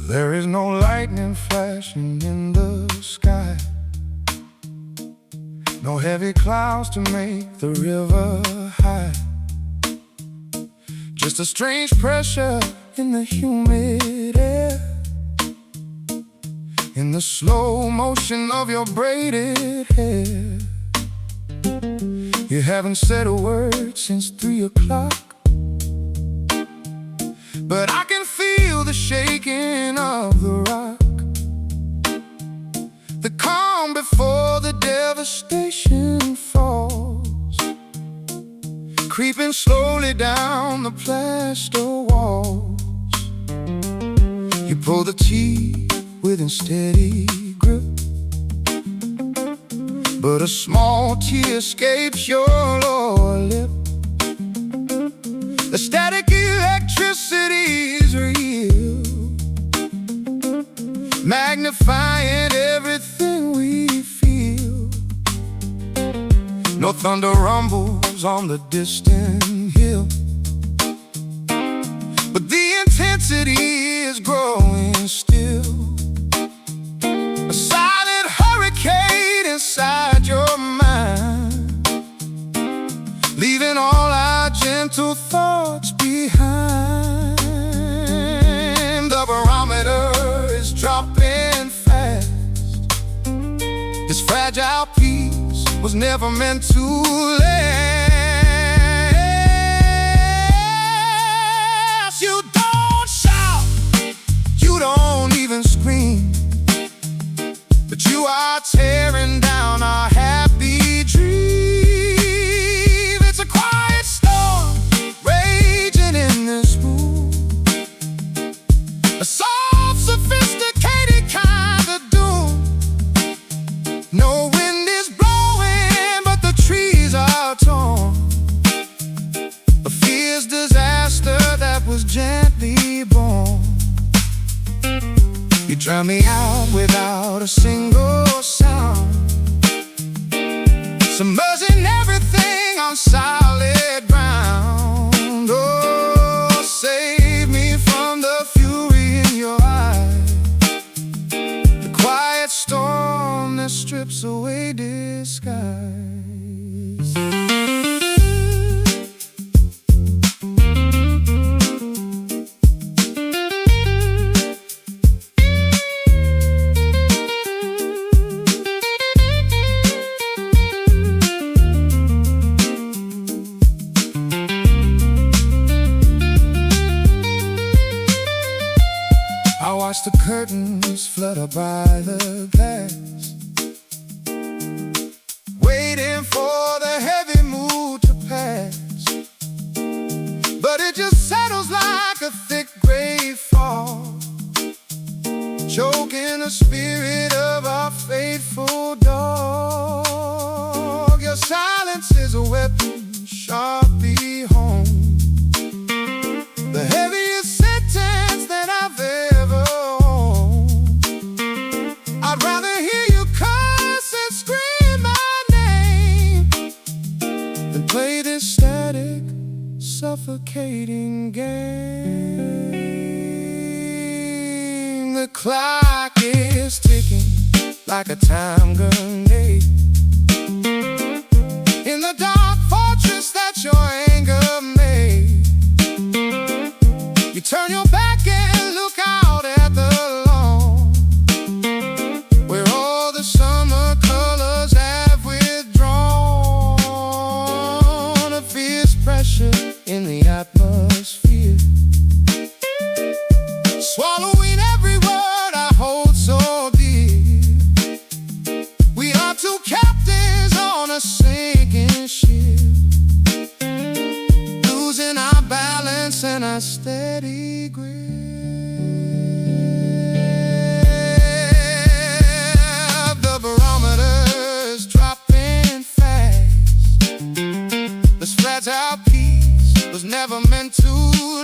There is no lightning flashing in the sky, no heavy clouds to make the river high. Just a strange pressure in the humid air, in the slow motion of your braided hair. You haven't said a word since 3 o'clock, but I can feel the shaking of the rock, the calm before the devastation falls, creeping slowly down the plaster walls. You pull the teeth with unsteady grip, but a small tear escapes your lower lip. The static electricity is real, magnifying everything we feel. No thunder rumbles on the distant hill, but the intensity is growing still. A silent hurricane inside your mind, leaving all our gentle thoughts behind. The barometer is dropping fast. This fragile piece was never meant to last. You don't shout, you don't even scream, but you are tearing down our happy dream. It's a quiet storm raging in this room, a soft, sophisticated kind of doom. No wind is blowing, but the trees are torn. A fierce disaster that was gently born. You drown me out without a single sound, submerging everything on solid ground. Oh, save me from the fury in your eyes, the quiet storm that strips away disguise. I watch the curtains flutter by the glass, waiting for the heavy mood to pass. But it just settles like a thick gray fog, choking the spirit of our faithful dog. Your silence is a weapon sharply honed, the heaviest sentence that I've ever owned. I'd rather hear you curse and scream my name than play this static, suffocating game. The clock is ticking like a time grenade in the dark fortress that your anger made. You turn your back and look out at the lawn, where all the summer colors have withdrawn. A fierce pressure in the atmosphere, swallowing every word I hold so dear. We are two captains on a sinking ship, losing our balance and our steady grip. The barometer's dropping fast. This fragile piece was never meant to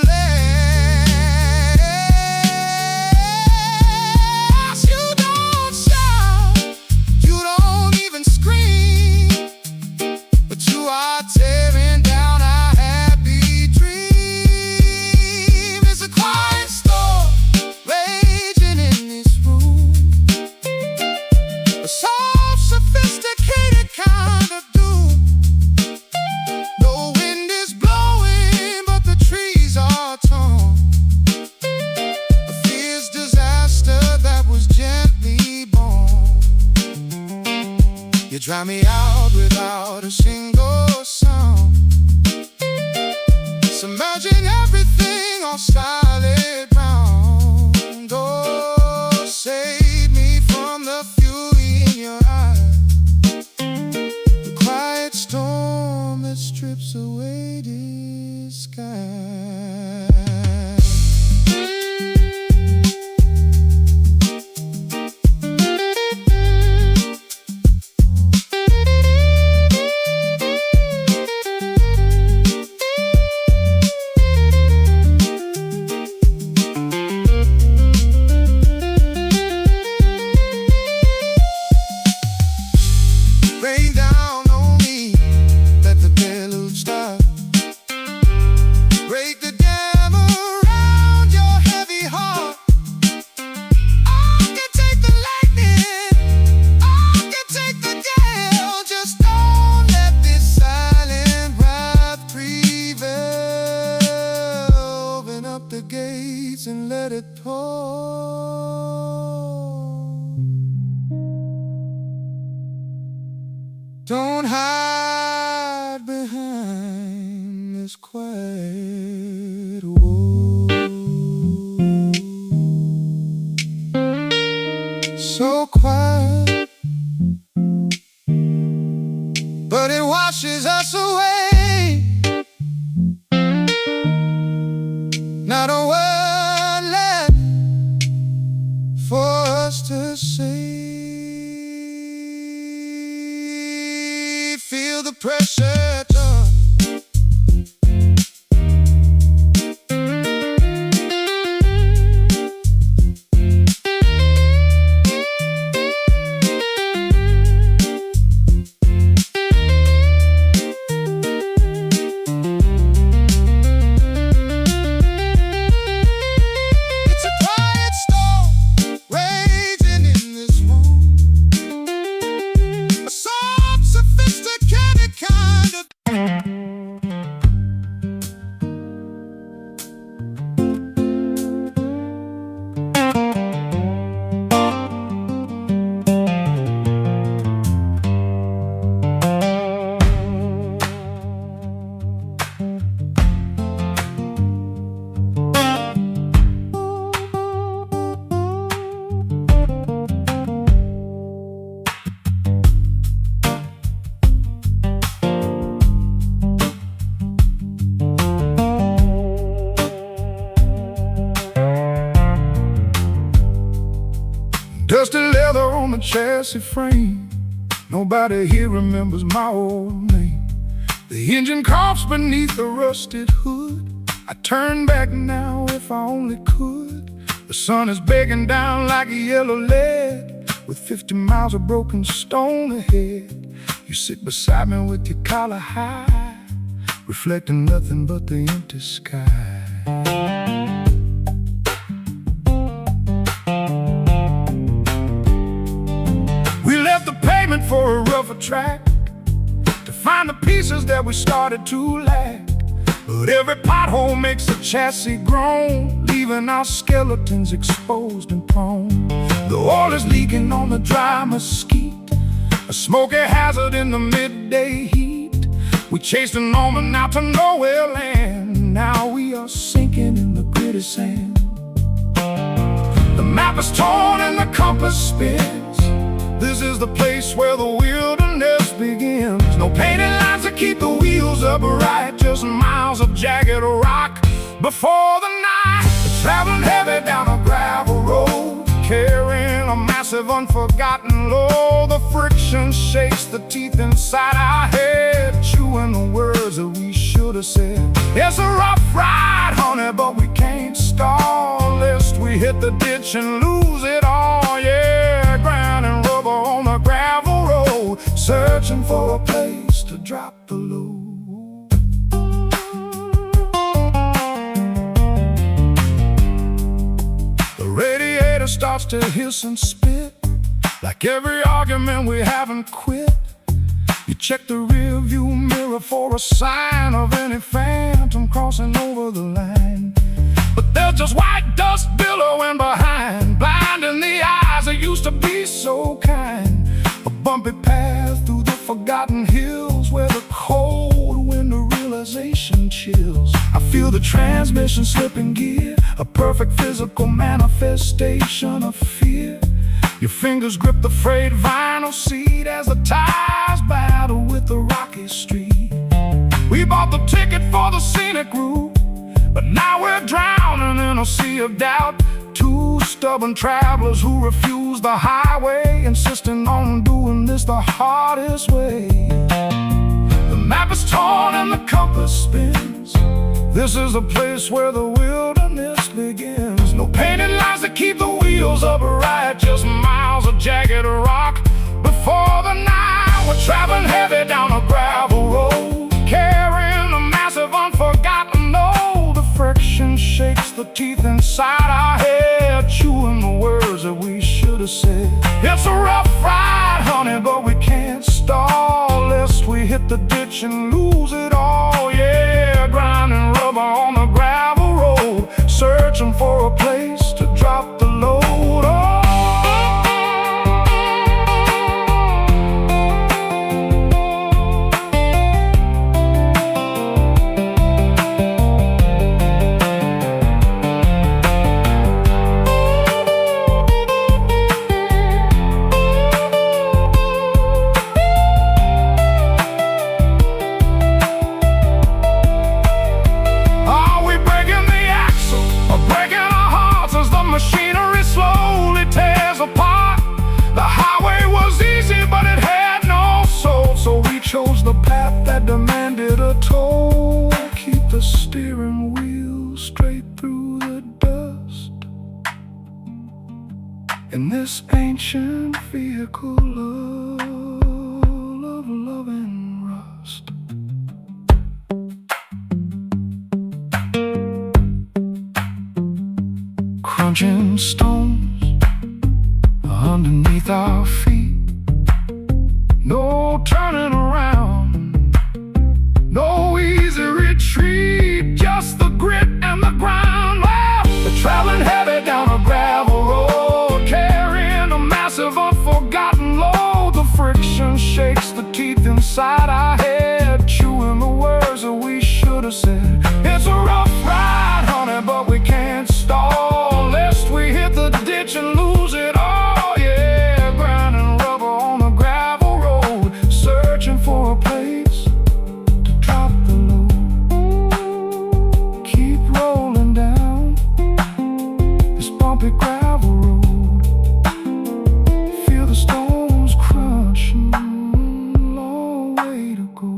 last. drown me out without a single sound, submerging everything on solid ground. Oh, save me from the fury in your eyes, the quiet storm that strips away disguise. Rain down on me, let the deluge start. Break the dam around your heavy heart. I can take the lightning, I can take the gale. Just don't let this silent wrath prevail. Open up the gates and let it pour. Don't hide behind this quiet wall. So quiet, but it washes us away. Not a word left for us to say. Feel the pressure turn. It's a quiet storm raging in this room, a soft, sophisticated kind of. Dusty leather on the chassis frame. Nobody here remembers my old name. The engine coughs beneath the rusted hood. I turn back now if I only could. The sun is begging down like a yellow lead, with 50 miles of broken stone ahead. You sit beside me with your collar high, reflecting nothing but the empty sky. For a rougher track to find the pieces that we started to lack. But every pothole makes the chassis groan, leaving our skeletons exposed and prone. The oil is leaking on the dry mesquite, a smoky hazard in the midday heat. We chased an almond out to nowhere land. Now we are sinking in the gritty sand. The map is torn and the compass spins. This is the place where the wilderness begins. No painted lines to keep the wheels upright, just miles of jagged rock before the night. We're traveling heavy down a gravel road, carrying a massive unforgotten load. The friction shakes the teeth inside our head, chewing the words that we should have said. It's a rough ride, honey, but we can't stall, lest we hit the ditch and lose it all. Yeah, ground and rubber on the gravel road, searching for a place to drop the load. The radiator starts to hiss and spit, like every argument we haven't quit. You check the rear view mirror for a sign of any phantom crossing over the line. But there's just white dust billowing behind, blinding the eyes that used to be so kind. A bump bumpy path through the forgotten hills, where the cold winter realization chills. I feel the transmission slipping gear, a perfect physical manifestation of fear. Your fingers grip the frayed vinyl seat as the tires battle with the rocky street. We bought the ticket for the scenic route, but now we're drowning in a sea of doubt. Two stubborn travelers who refuse the highway, insisting on doing this the hardest way. The map is torn and the compass spins. This is the place where the wilderness begins. No painted lines to keep the wheels upright, just miles of jagged rock before the night. We're traveling heavy down a gravel road, carrying a massive unforgotten load. The friction shakes the teeth inside our head, chewing the words that we should have said. It's a rough ride, honey, but we can't stall, lest we hit the ditch and lose it all. Yeah, grinding rubber on the gravel road, searching for a place to drop the load. Machinery slowly tears apart. The highway was easy, but it had no soul, so we chose the path that demanded a toll. Keep the steering wheel straight through the dust in this ancient vehicle of love and rust. Crunching stones underneath our feet, no turning around, no easy retreat, just the grit and the grind. Well, we're traveling heavy down a gravel road, carrying a massive unforgotten load. The friction shakes the teeth inside our head, chewing the words that we should have said. It's a rough ride, honey, but we can't stall, lest we hit the ditch and lose it all. Yeah, grinding rubber on the gravel road, searching for a place to drop the load. Keep rolling down this bumpy gravel road, feel the stones crunching, long way to go.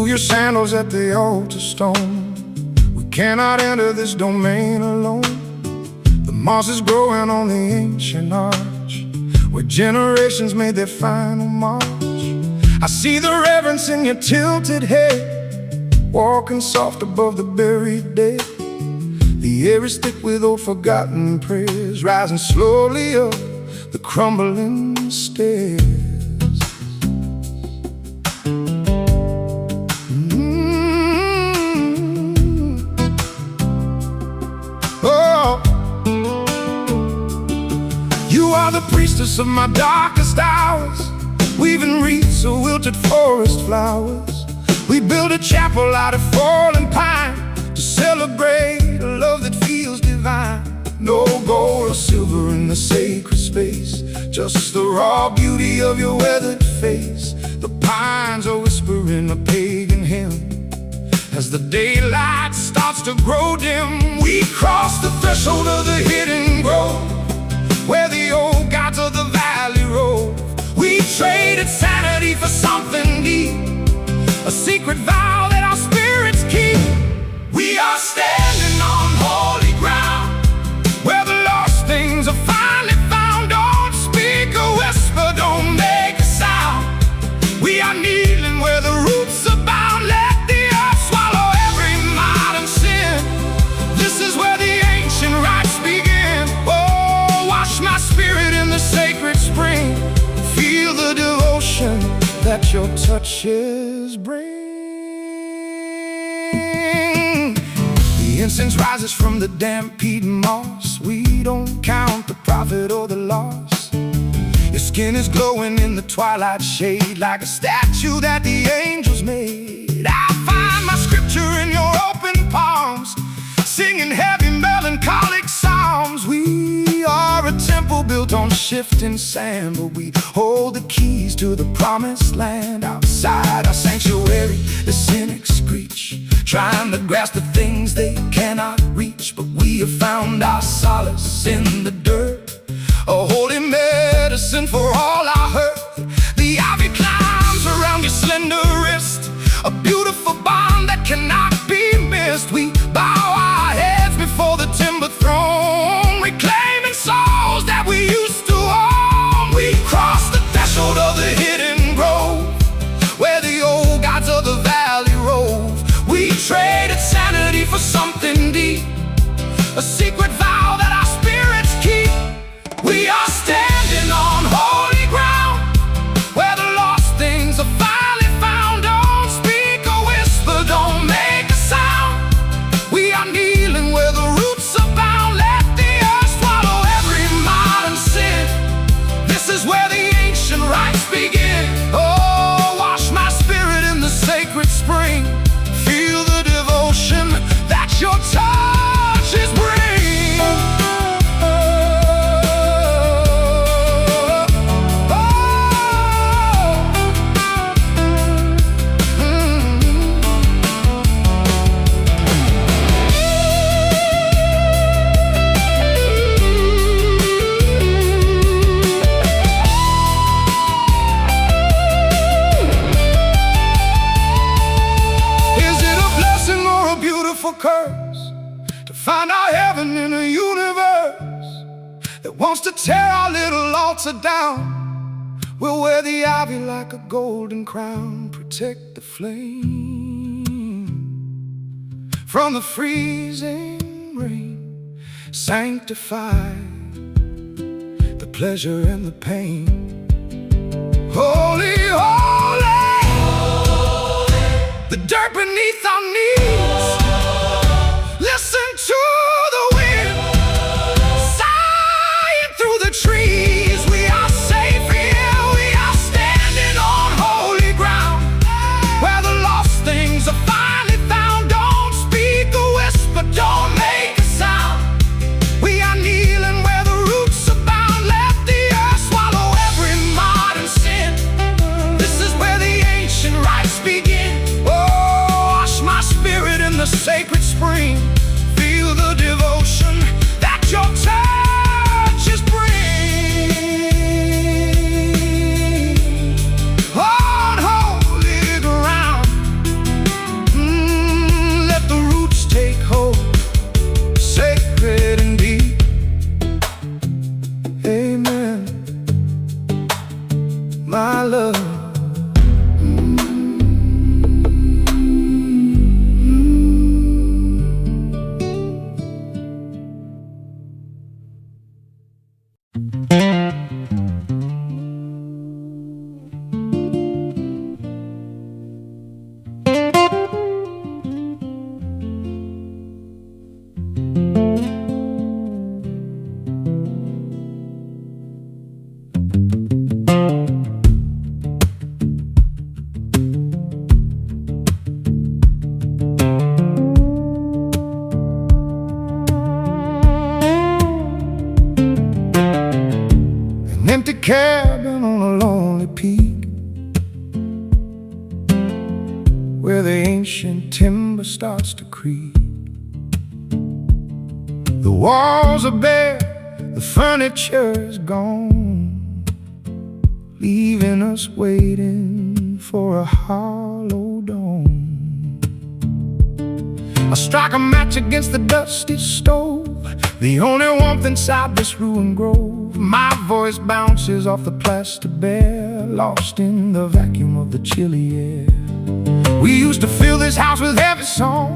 Your sandals at the altar stone. We cannot enter this domain alone. The moss is growing on the ancient arch, where generations made their final march. I see the reverence in your tilted head, walking soft above the buried dead. The air is thick with old forgotten prayers, rising slowly up the crumbling stairs. You are the priestess of my darkest hours, weaving wreaths of wilted forest flowers. We build a chapel out of fallen pine to celebrate a love that feels divine. No gold or silver in the sacred space, just the raw beauty of your weathered face. The pines are whispering a pagan hymn as the daylight starts to grow dim. We cross the threshold of the hidden grove, where the old gods of the valley rove. We traded sanity for something deep, a secret vow that our spirits keep. We are standing on holy ground, where the lost things are finally found. Don't speak a whisper, don't make a sound. We are kneeling where the roots abound. Let the earth swallow every modern sin. This is where the ancient rites begin. Oh, wash my spirit in the sacred spring. Feel the devotion that your touches bring. The incense rises from the damp peat and moss. We don't count the profit or the loss. Your skin is glowing in the twilight shade, like a statue that the angels made. I find my scripture in your open palms, singing heavy melancholic psalms. We are a temple built on shifting sand, but we hold the keys to the promised land. Outside our sanctuary, the cynics screech, trying to grasp the things they cannot reach. But we have found our solace in the dirt, a holy medicine for all our hurt. The ivy climbs around your slender wrist, a beautiful bond that cannot be missed. We bow our heads before the timber throne, reclaiming souls that we used to own. We cross the threshold of the hidden grove, where the old gods of the valley rove. We traded sanity for something deep, a secret vow that our spirits keep. We are standing on holy ground, where the lost things are finally found. Don't speak a whisper, don't make a sound. We are kneeling where the roots abound. Let the earth swallow every modern sin. This is where the ancient rites begin. Oh, wash my spirit in the sacred spring. Feel the devotion that your touches bring. Curse to find our heaven in a universe that wants to tear our little altar down. We'll wear the ivy like a golden crown, protect the flame from the freezing rain, sanctify the pleasure and the pain. Holy, holy, holy, the dirt beneath our knees. Listen to the wind sighing through the trees. We are safe here, we are standing on holy ground, where the lost things are finally found. Don't speak a whisper, don't make a sound. We are kneeling where the roots abound. Let the earth swallow every modern sin. This is where the ancient rites begin. Oh, wash my spirit in the sacred spring. Feel the devotion that your touches bring. On holy ground, let the roots take hold, sacred and deep. Amen, my love. Empty cabin on a lonely peak, where the ancient timber starts to creak. The walls are bare, the furniture is gone. leaving us waiting for a hollow dawn. I strike a match against the dusty stove, the only warmth inside this ruined grove. My voice bounces off the plaster bare, lost in the vacuum of the chilly air. We used to fill this house with heavy song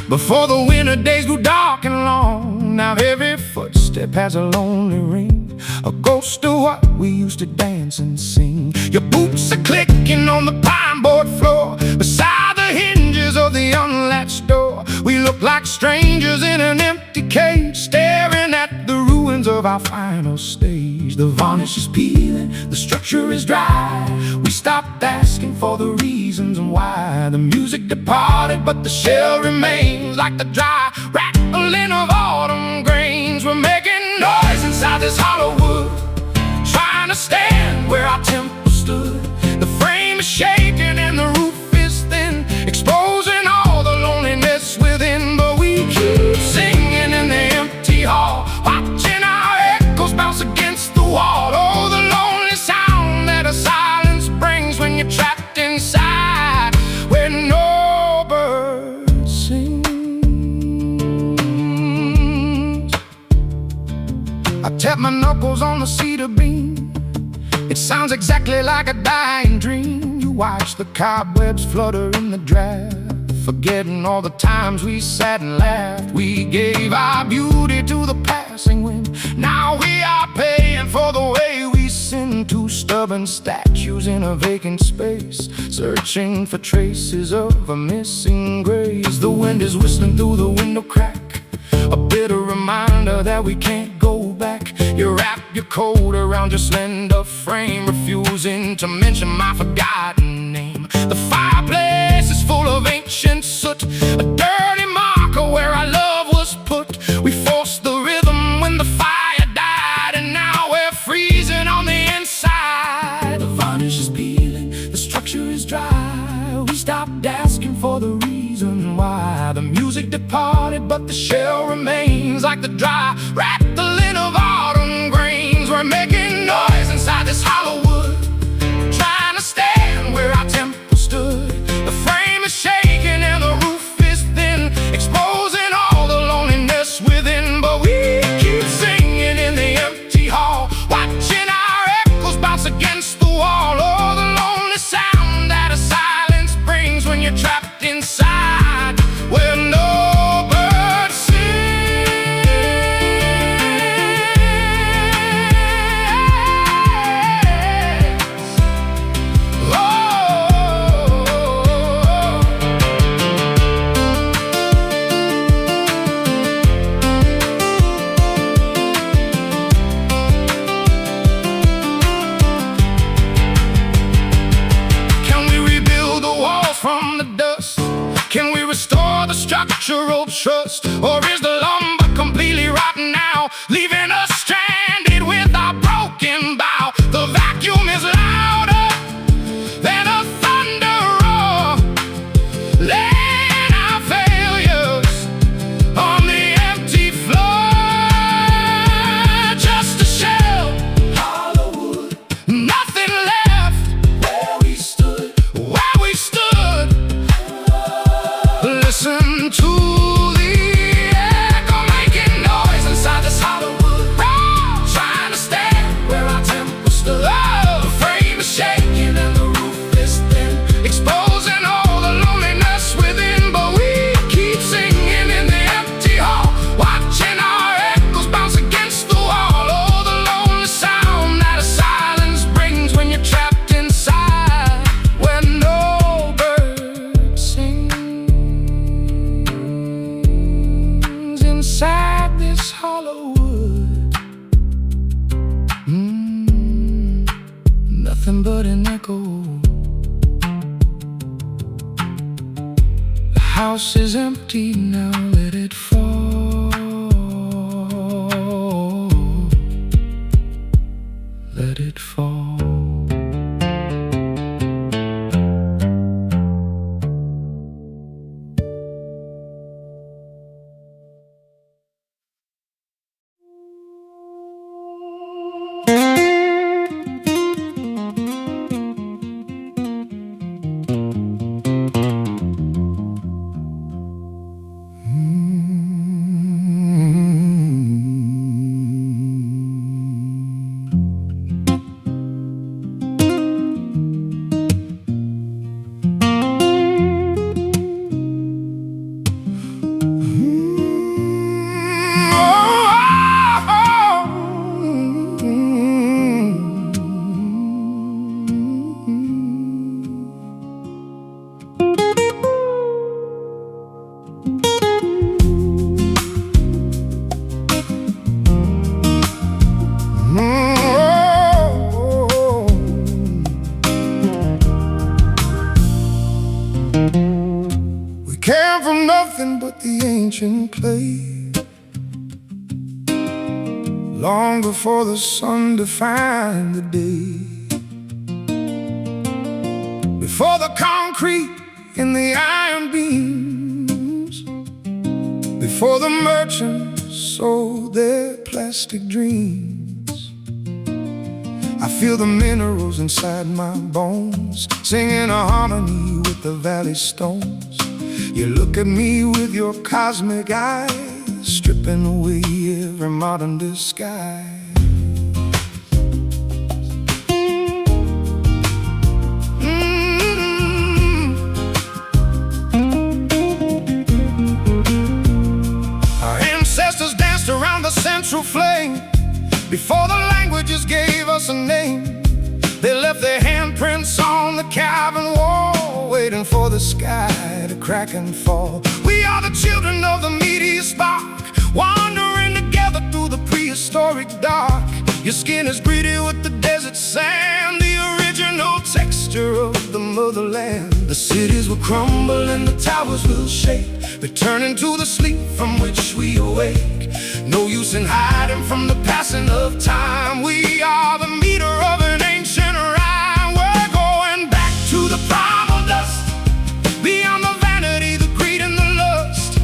before the winter days grew dark and long. Now every footstep has a lonely ring, a ghost of what we used to dance and sing. Your boots are clicking on the pine board floor beside the hinges of the unlatched door. We look like strangers in an empty cage, staring at the ruins of our final stage. The varnish is peeling, the structure is dry. We stopped asking for the reasons and why. The music departed, but the shell remains, like the dry rattling of autumn grains. We're making noise inside this hollow wood, trying to stand where our temple stood. The frame is shaking and the roof is thin, exposing all the loneliness within. But we keep singing in the empty hall, watching our echoes bounce against the wall. Oh, the lonely sound that a silence brings when you're trapped inside where no bird sings. I tap my knuckles on the cedar beam, it sounds exactly like a dying dream. You watch the cobwebs flutter in the draft, forgetting all the times we sat and laughed. We gave our beauty to the passing wind, now we are paying for the way we sin. Two stubborn statues in a vacant space, searching for traces of a missing grace. The wind is whistling through the window crack, a bitter reminder that we can't go back. You wrap your coat around your slender frame, refusing to mention my forgotten name. The fireplace is full of ancient soot, a dirty marker where our love was put. We forced the rhythm when the fire died, and now we're freezing on the inside. The varnish is peeling, the structure is dry. We stopped asking for the reason why. The music departed, but the shell remains, like the dry rattling of autumn grains. We're making noise inside this hollow wood, trying to stand where our temple stood. The frame is shaking and the roof is thin, exposing all the loneliness within. But we keep singing in the empty hall, watching our echoes bounce against the wall. Oh, the lonely sound that a silence brings when you're trapped inside where no bird sings. Can we rebuild the walls from the dust? Can we restore the structural trust? Or is the lumber completely rotten now, leaving us stranded with our broken bow? The vacuum is louder than a thunder roar, laying our failures on the empty floor. Just a shell, Hollywood, nothing left where we stood, where we stood. Listen to the echo making noise inside this Hollywood, trying to stand where our temple stood. Oh, the frame is shaking and the roof is thin, exposing all the loneliness within. But we keep singing in the empty hall, watching our echoes bounce against the wall. Oh, the lonely sound that a silence brings when you're trapped inside where no bird sings. Inside this hollow wood, nothing but an echo. The house is empty now, let it fall. Let it fall. what the ancient played, long before the sun defined the day, before the concrete and the iron beams, before the merchants sold their plastic dreams. I feel the minerals inside my bones, singing a harmony with the valley stones. You look at me with your cosmic eyes, stripping away every modern disguise. Our ancestors danced around the central flame before the languages gave us a name. They left their handprints on the cabin wall, waiting for the sky to crack and fall. We are the children of the meteor spark, wandering together through the prehistoric dark. Your skin is gritty with the desert sand, the original texture of the motherland. The cities will crumble and the towers will shake, returning to the sleep from which we awake. No use in hiding from the passing of time. We are the meter of an ancient rhyme. We're going back to the primal dust, beyond the vanity, the greed and the lust.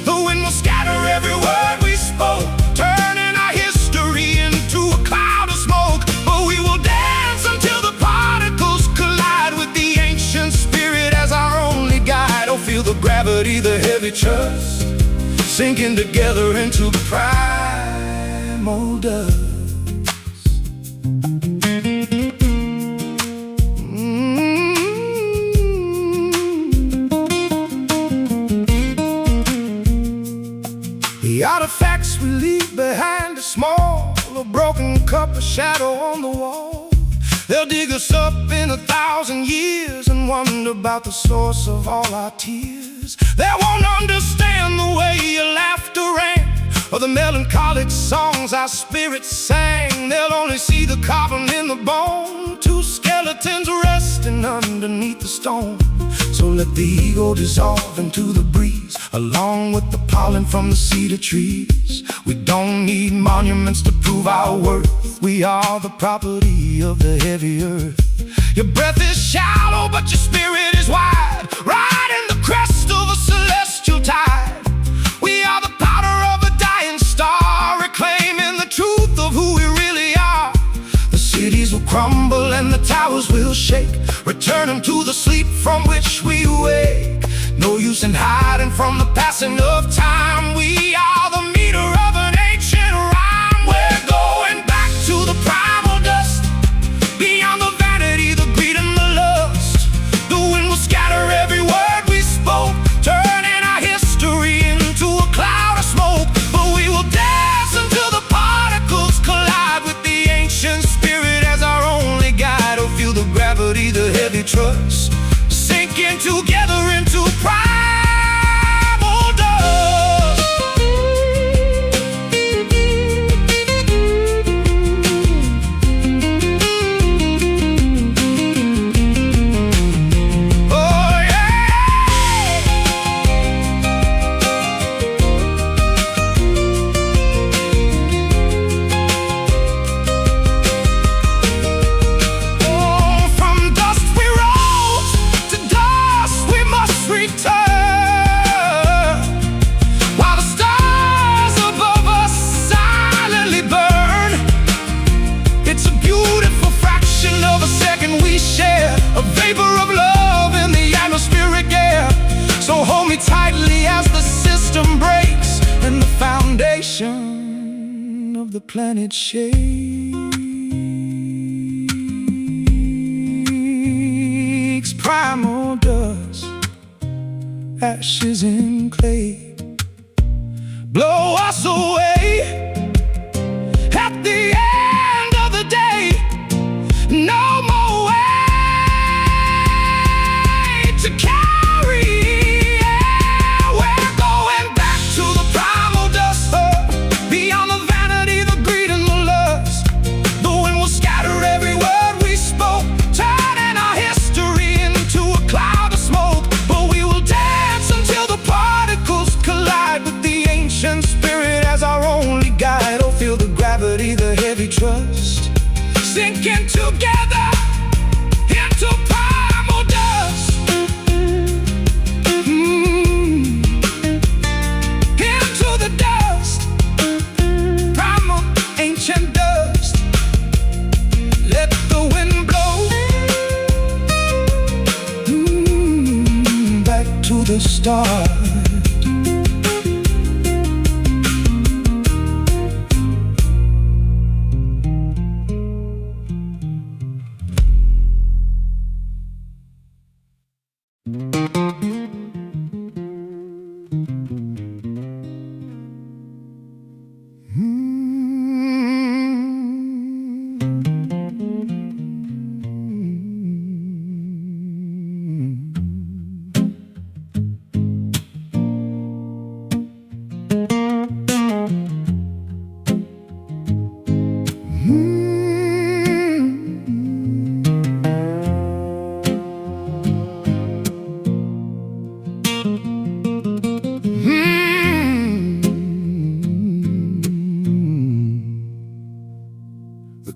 The wind will scatter every word we spoke, turning our history into a cloud of smoke. But we will dance until the particles collide with the ancient spirit as our only guide. Oh, feel the gravity, the heavy trust, sinking together into primal dust. The artifacts we leave behind are small, a broken cup, a shadow on the wall. They'll dig us up in 1,000 years and wonder about the source of all our tears. They won't understand the way your laughter rang, or the melancholic songs our spirits sang. They'll only see the carbon in the bone, two skeletons resting underneath the stone. So let the ego dissolve into the breeze, along with the pollen from the cedar trees. We don't need monuments to prove our worth. We are the property of the heavy earth. Your breath is shallow, but your spirit is wide, riding the crest of a celestial tide. We are the powder of a dying star, reclaiming the truth of who we really are. The cities will crumble and the towers will shake, returning to the sleep from which we wake. No use in hiding from the passing of time. We are the meter of an ancient rhyme. We're going back to the primal dust, beyond the vanity, the greed and the lust. The wind will scatter every word we spoke, turning our history into a cloud of smoke. But we will dance until the particles collide with the ancient spirit as our only guide. Oh, feel the gravity, the heavy trust, sinking together into primal dust. Oh yeah. Oh, from dust we rose, to dust we must return, while the stars above us silently burn. It's a beautiful fraction of a second we share, a vapor of love in the atmospheric air. So hold me tightly as the system breaks and the foundation of the planet shakes. Primal dust, ashes in clay, blow us away at the end of the day. No more weight to carry. Yeah, we're going back to the primal dust, beyond the vanity, the greed and the lust. The wind will scatter every word we spoke, turning our history into a cloud of smoke. But we will dance until the particles collide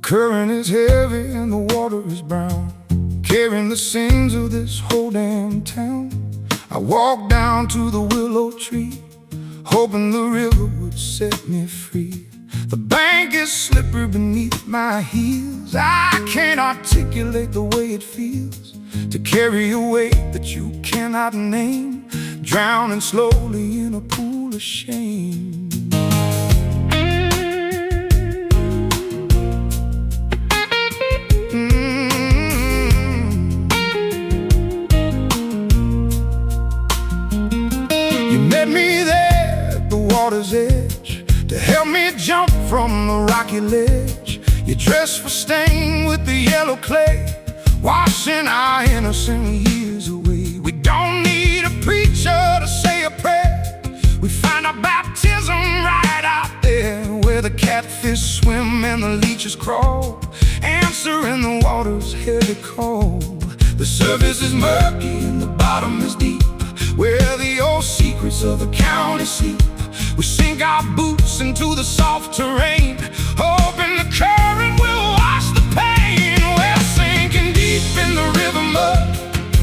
current is heavy and the water is brown, carrying the sins of this whole damn town. I walked down to the willow tree, hoping the river would set me free. The bank is slippery beneath my heels. I can't articulate the way it feels to carry a weight that you cannot name, drowning slowly in a pool of shame. You met me there at the water's edge to help me jump from the rocky ledge. Your dress was stained with the yellow clay, washing our innocent years away. We don't need a preacher to say a prayer. We find our baptism right out there, where the catfish swim and the leeches crawl, answering the water's heavy call. The surface is murky and the bottom is deep, where the old secrets of the county sleep. We sink our boots into the soft terrain, hoping the current will wash the pain. We're sinking deep in the river mud,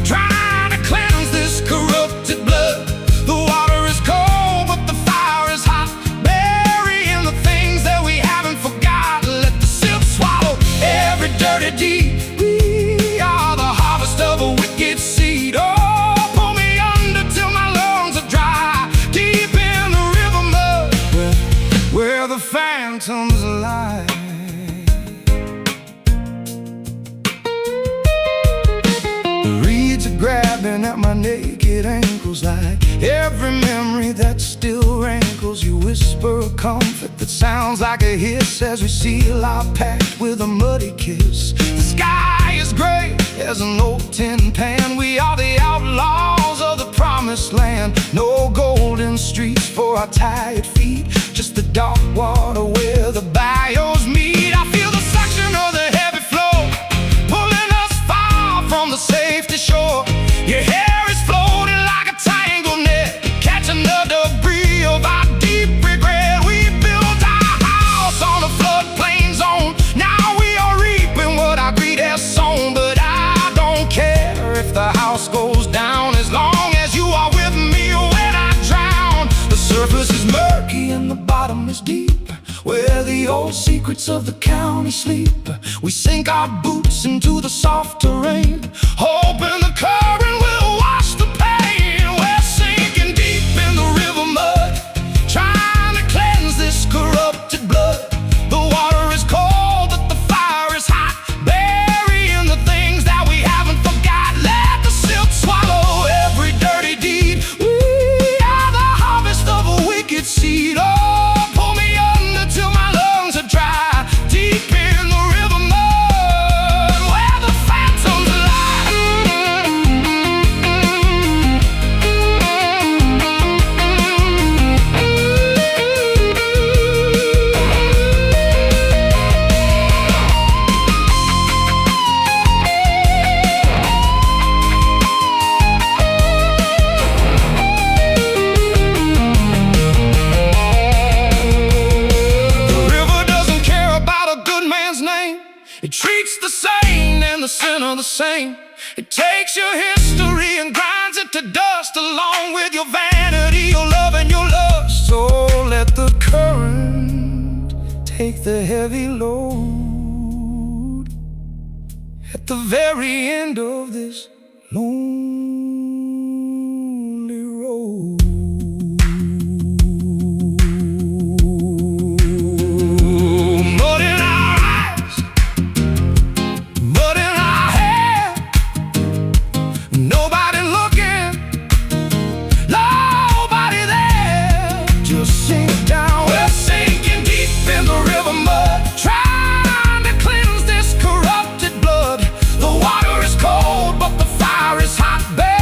trying to cleanse this corrupted blood. The water is cold, but the fire is hot, burying the things that we haven't forgot. Let the silt swallow every dirty deed. We are the harvest of a wicked seed. Oh, the phantoms lie. The reeds are grabbing at my naked ankles, like every memory that still rankles. You whisper a comfort that sounds like a hiss as we seal our pact with a muddy kiss. The sky is gray as an old tin pan. We are the outlaws of the promised land. No golden streets for our tired feet, just the dark water where the bayous meet. I feel the suction of the heavy flow, pulling us far from the safety shore. Your hair is floating like a tangled net, catching the debris of our deep regret. We built our house on a floodplain zone. Now we are reaping what our greed has sown. But I don't care if the house goes down, as long as you are with me when I drown. The surface is murky and the bottom is deep, where the old secrets of the county sleep. We sink our boots into the soft terrain, hoping the current will wash the pain. We're sinking deep in the river mud, trying to cleanse this corrupted blood. The water is cold, but the fire is hot, burying the things that we haven't forgot. Let the silt swallow every dirty deed. We are the harvest of a wicked seed. Oh, pull me under till my lungs are dry, deep in the river mud, where the phantoms lie. It treats the sane and the sinner the same. It takes your history and grinds it to dust, along with your vanity, your love, and your lust. So let the current take the heavy load at the very end of this lonely road. Fire is hot, baby.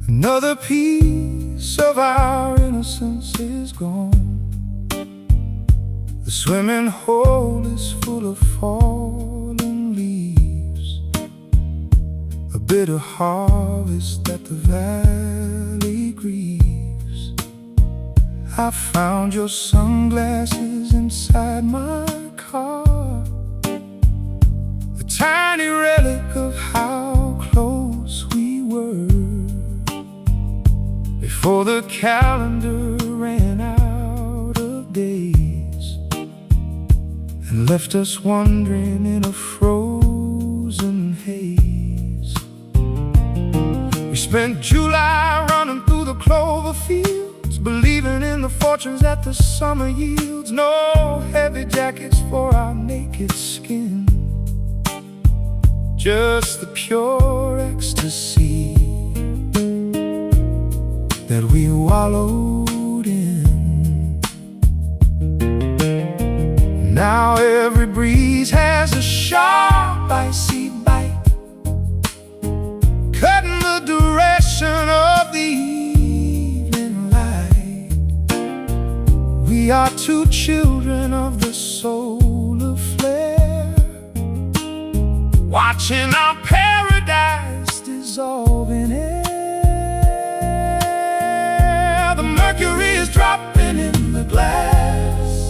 Another piece of our innocence is gone. The swimming hole is full of fallen leaves, a bitter harvest that the valley grieves. I found your sunglasses inside my car, a tiny relic of how close we were before the calendar ran out of days and left us wandering in a frozen haze. We spent July running through the clover fields, believing in the fortunes that the summer yields. No heavy jackets for our naked skin, just the pure ecstasy that we wallowed in. Now every breeze has a sharp, icy bite, cutting the direction of the evening light. We are two children of the solar flare, watching our paradise dissolve in air. The mercury is dropping in the glass.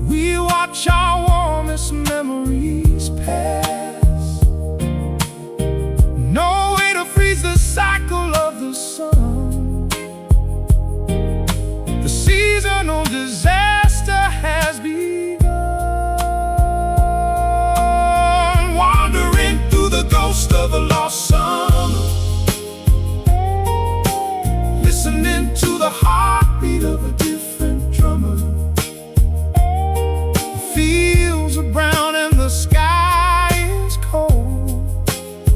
We watch our warmest memories pass. No way to freeze the cycle of the sun. The seasonal disaster has begun, wandering through the ghost of a lost summer, listening to the heartbeat of a different drummer. The fields are brown and the sky is cold.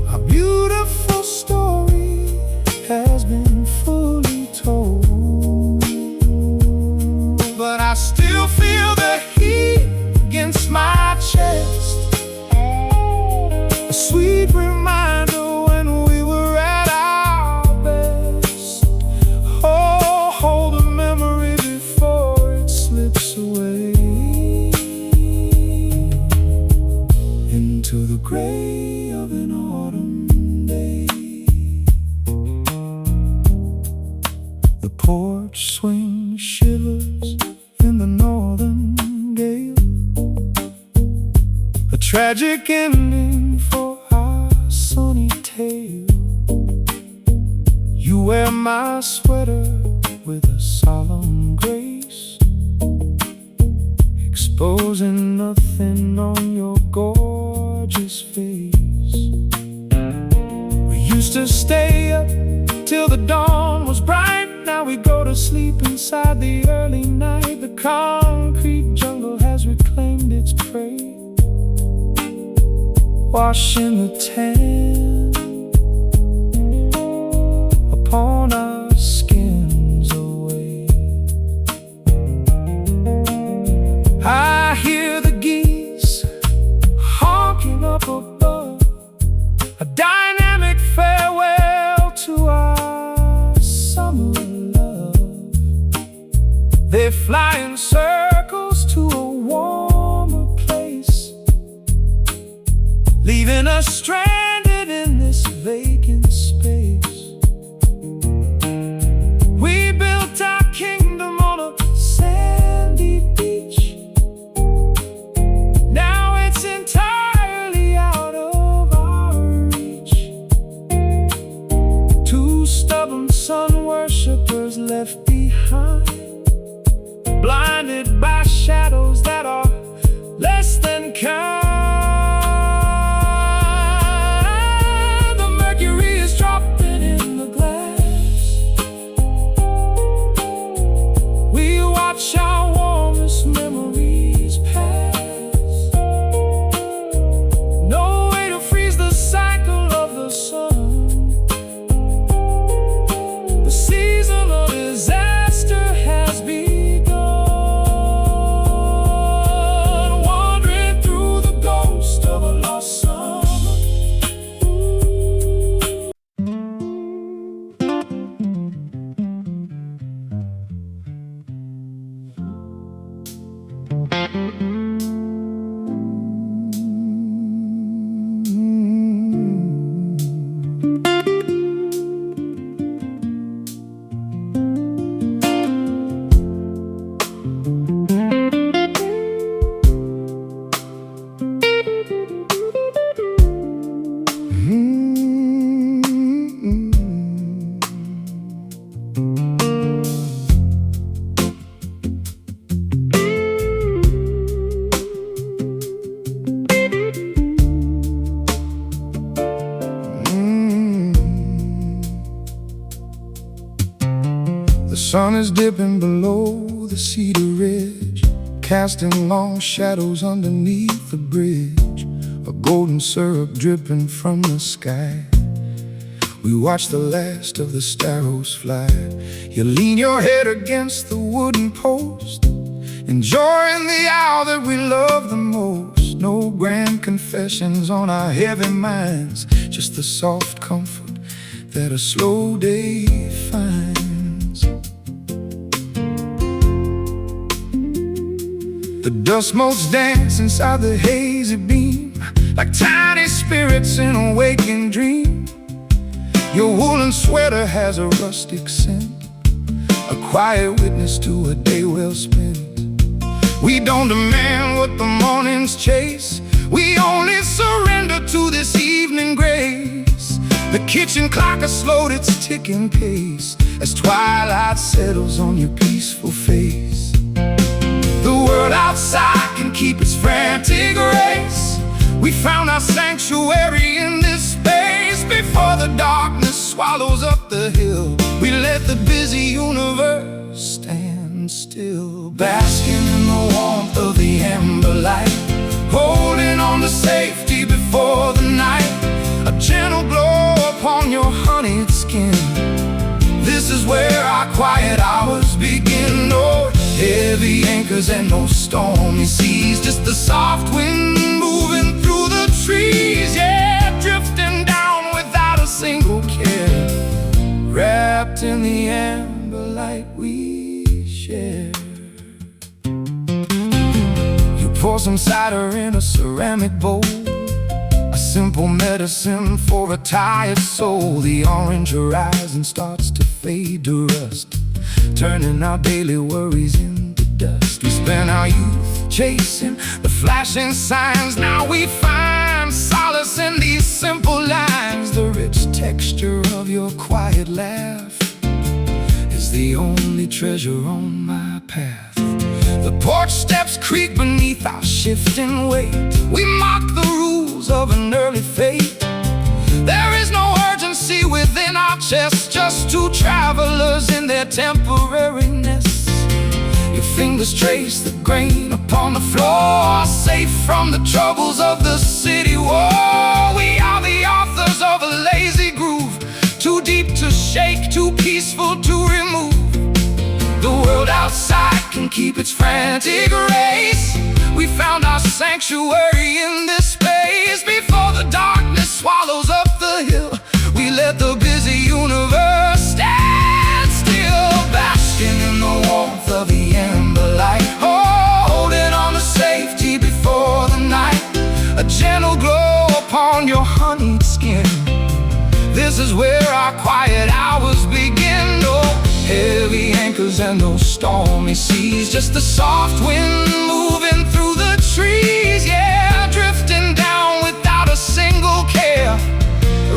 Our beautiful story has been fully told, but I still feel the heat against my chest, a sweet reminder when we were at our best. Oh, hold a memory before it slips away into the gray of an autumn day. The porch swing shivers in the northern gale, a tragic ending for our sunny tale. You wear my sweater with a solemn grace, exposing nothing on your gorgeous face. We used to stay up till the dawn was bright. Now we go to sleep inside the early night. The concrete jungle has reclaimed its prey, washing the tan upon our skins away. I hear the geese honking up above, a dynamic farewell to our summer love. They fly in circles to a warmer place, leaving us stranded in this vacant space. We built our kingdom on a sandy beach. Now it's entirely out of our reach. Two stubborn sun worshippers left behind, blinded by shadows that are less than kind. The mercury is dropping in the glass. We watch our warmest memories pass. No way to freeze the cycle of the sun. The seasonal disaster has begun. sun is dipping below the cedar ridge, casting long shadows underneath the bridge, a golden syrup dripping from the sky. We watch the last of the sparrows fly. You lean your head against the wooden post, enjoying the hour that we love the most. No grand confessions on our heavy minds, just the soft comfort that a slow day finds. The dust motes dance inside the hazy beam, like tiny spirits in a waking dream. Your woolen sweater has a rustic scent, a quiet witness to a day well spent. We don't demand what the mornings chase, we only surrender to this evening grace. The kitchen clock has slowed its ticking pace as twilight settles on your peaceful face. The world outside can keep its frantic race. We found our sanctuary in this space. Before the darkness swallows up the hill, we let the busy universe stand still, basking in the warmth of the amber light, holding on to safety before the night. A gentle glow upon your honeyed skin. This is where our quiet hours begin. No heavy anchors and no stormy seas, just the soft wind moving through the trees. Yeah, drifting down without a single care, wrapped in the amber light we share. You pour some cider in a ceramic bowl, a simple medicine for a tired soul. The orange horizon starts to fade to rust, turning our daily worries into dust. We spent our youth chasing the flashing signs. Now we find solace in these simple lines. The rich texture of your quiet laugh is the only treasure on my path. The porch steps creak beneath our shifting weight. We mock the rules of an early fate. There is no urgency within our chests, just two travelers in their temporariness. Your fingers trace the grain upon the floor, safe from the troubles of the city war. We are the authors of a lazy groove, too deep to shake, too peaceful to remove. The world outside can keep its frantic race. We found our sanctuary in this space. Before the darkness swallows up the hill, we let the busy universe stand still, basking in the warmth of the amber light, holding on to safety before the night. A gentle glow upon your honeyed skin. This is where our quiet hours begin. No heavy anchors and no stormy seas, just the soft wind moving through the trees. Yeah, drifting down without a single care,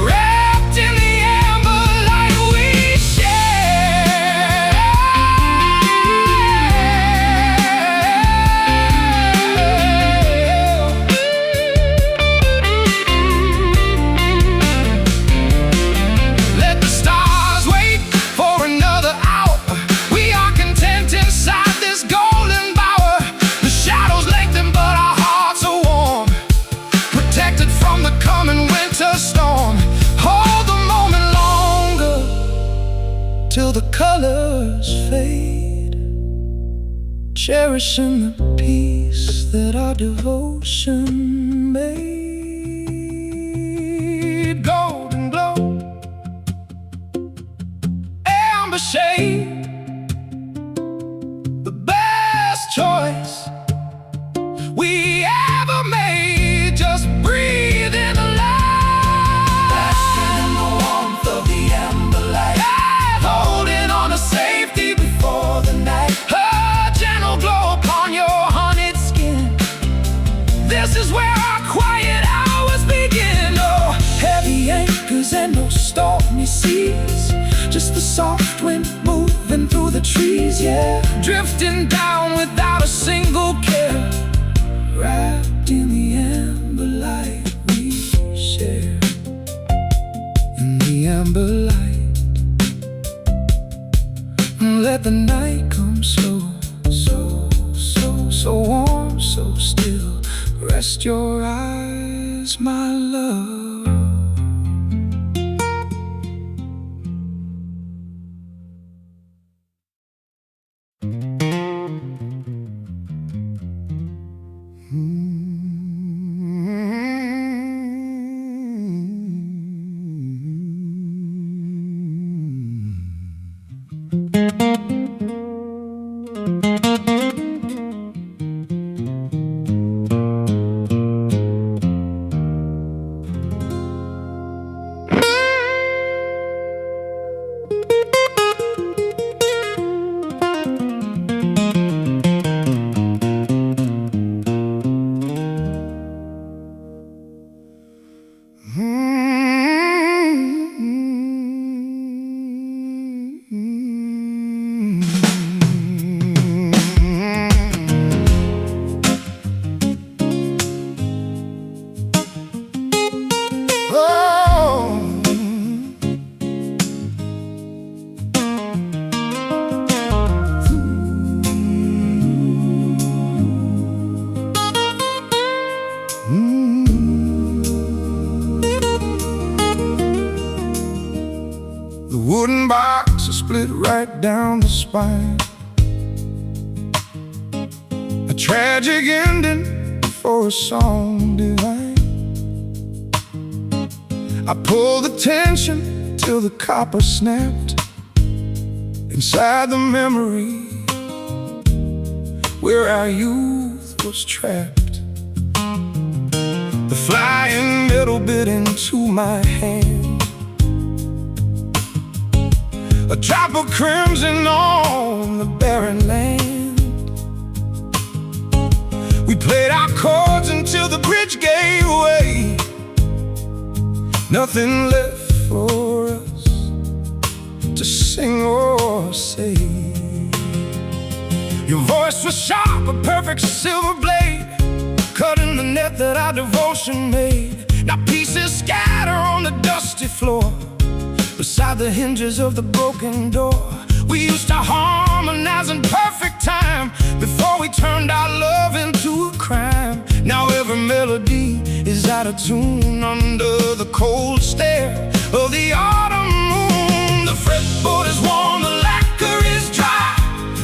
wrapped in the amber light we share. Let the stars wait for another hour. We are content inside this golden bower. The shadows lengthen but our hearts are warm, protected from the coming winter storm. Hold the moment longer till the colors fade, cherishing the peace that our devotion made. Golden glow, amber shade, the best choice we ever made. Just breathe in the light, basking in the warmth of the amber light, holding on to safety before the night. A gentle glow upon your honeyed skin. This is where our quiet hours begin. No heavy anchors and no stormy seas, just the soft wind moving through the trees. Yeah, drifting down without a single care, wrapped in the amber light we share. In the amber light, let the night come slow, so warm, so still. Rest your eyes, my love. The wooden box is split right down the spine. A tragic ending for a song divine. I pulled the tension till the copper snapped inside the memory where our youth was trapped. The flying metal bit into my hand. A drop of crimson on the barren land. We played our chords until the bridge gave way. Nothing left for us to sing or say. Your voice was sharp, a perfect silver blade, cutting the net that our devotion made. Now pieces scatter on the dusty floor beside the hinges of the broken door. We used to harmonize in perfect time before we turned our love into a crime. Now every melody is out of tune under the cold stare of the autumn moon. The fretboard is warm, the lacquer is dry.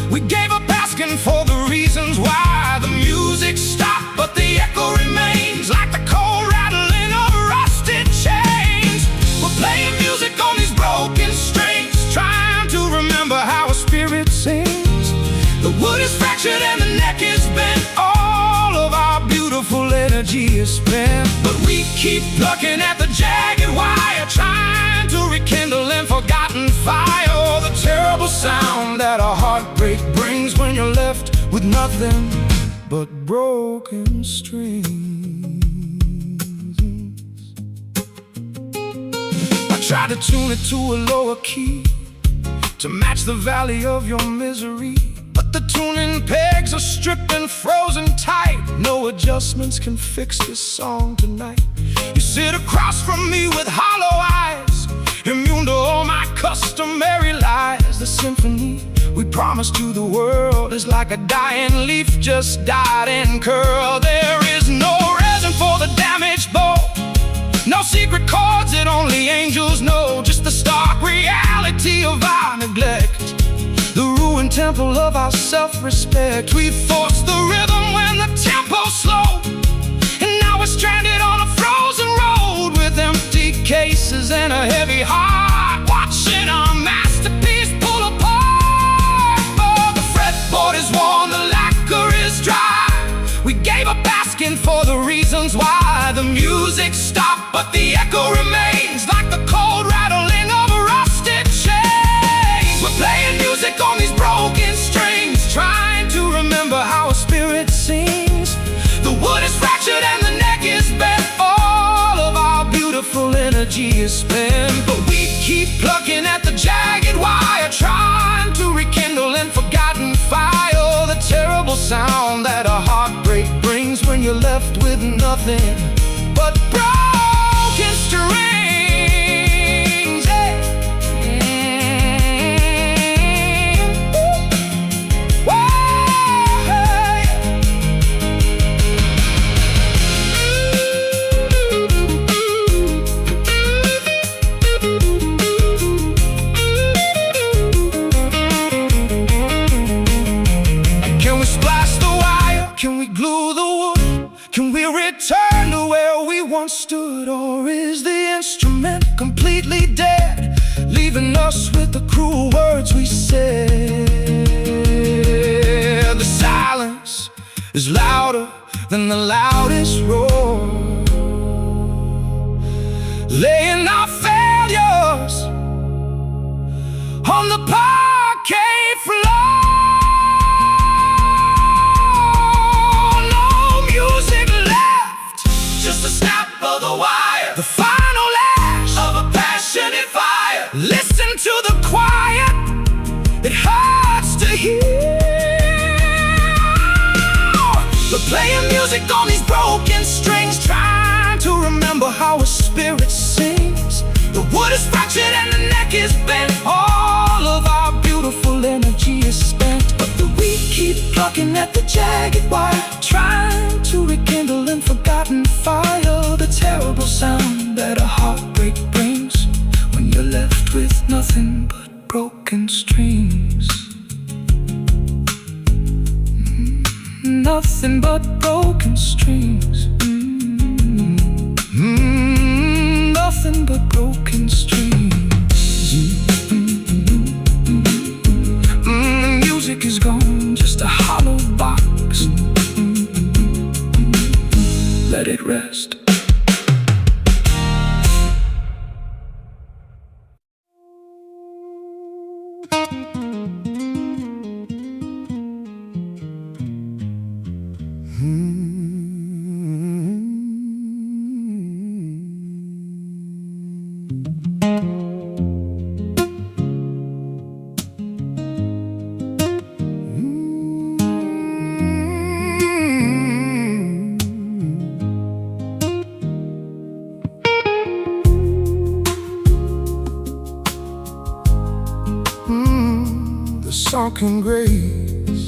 We gave up asking for the reasons why. The music stopped, but the echo remains like the cold rattling of rusted chains. We're playing music on these broken strings, trying to remember how a spirit sings. The wood is fractured and the neck is bent. All of our beautiful energy is spent, but we keep plucking at the jagged wire, trying to rekindle an forgotten fire. Oh, the terrible sound that a heartbreak brings when you're left with nothing but broken strings. I tried to tune it to a lower key to match the valley of your misery, but the tuning pegs are stripped and frozen tight. No adjustments can fix this song tonight. You sit across from me with hollow eyes, immune to all my customary lies. The symphony we promised to the world is like a dying leaf just died and curled. There is no resin for the damaged bow, no secret chords that only angels know. Just the stark reality of our neglect, the ruined temple of our self-respect. We forced the rhythm when the tempo's slow, and now we're stranded on a frozen road with empty cases and a heavy heart, watching our masterpiece pull apart. But the fretboard is worn, the lacquer is dry. We gave up asking for the reasons why. The music stopped, but the echo remains like the cold rattling of a rusted chain. We're playing music on these broken strings, trying to remember how a spirit sings. The wood is fractured and the neck is bent. All of our beautiful energy is spent, but we keep plucking at the jagged wire, trying to rekindle an forgotten fire. Oh, the terrible sound that a heartbreak brings when you're left with nothing but broken strings. Hey. us with the cruel words we said. The silence is louder than the loudest roar, laying our failures on the parquet floor. No music left, just a snap of the wire, the final lash of a passionate fire. Listen to the quiet, it hurts to hear. We're playing music on these broken strings, trying to remember how a spirit sings. The wood is fractured and the neck is bent. All of our beautiful energy is spent, but we keep plucking at the jagged wire, trying to rekindle in forgotten fire the terrible sound that a heartbreak brings when you're left with nothing but broken strings. Nothing but broken strings. Nothing but broken strings. Music is gone, just a hollow box. Let it rest. The sunken graves,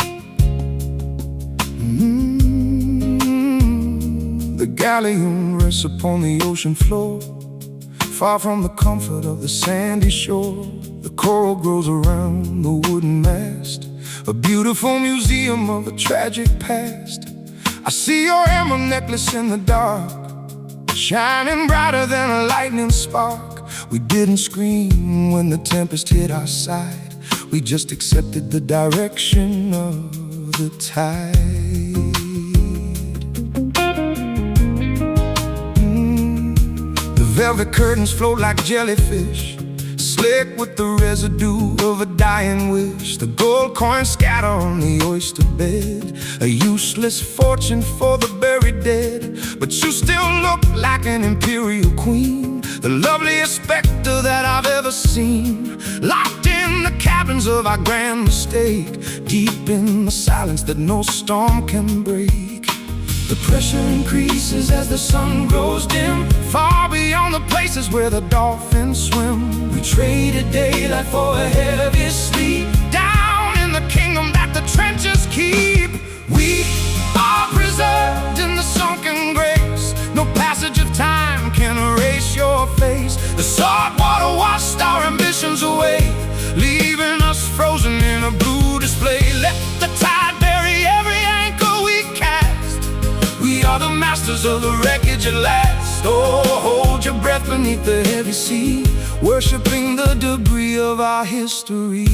the galleon rests upon the ocean floor, far from the comfort of the sandy shore. The coral grows around the wooden mast, a beautiful museum of a tragic past. I see your emerald necklace in the dark, shining brighter than a lightning spark. We didn't scream when the tempest hit our side, we just accepted the direction of the tide. The velvet curtains float like jellyfish, slick with the residue of a dying wish. The gold coins scatter on the oyster bed, a useless fortune for the buried dead. But you still look like an imperial queen, the loveliest specter that I've ever seen, locked in the cabins of our grand mistake, deep in the silence that no storm can break. The pressure increases as the sun grows dim, far beyond the places where the dolphins swim. We traded daylight for a heavy sleep, down in the kingdom that the trenches keep. We are preserved in the sunken graves, no passage of time can erase your face. The salt water washed our ambitions away, leaving us frozen in a blue display. Let the tide bury every anchor we cast, we are the masters of the wreckage at last. Oh, hold your breath beneath the heavy sea, worshipping the debris of our history.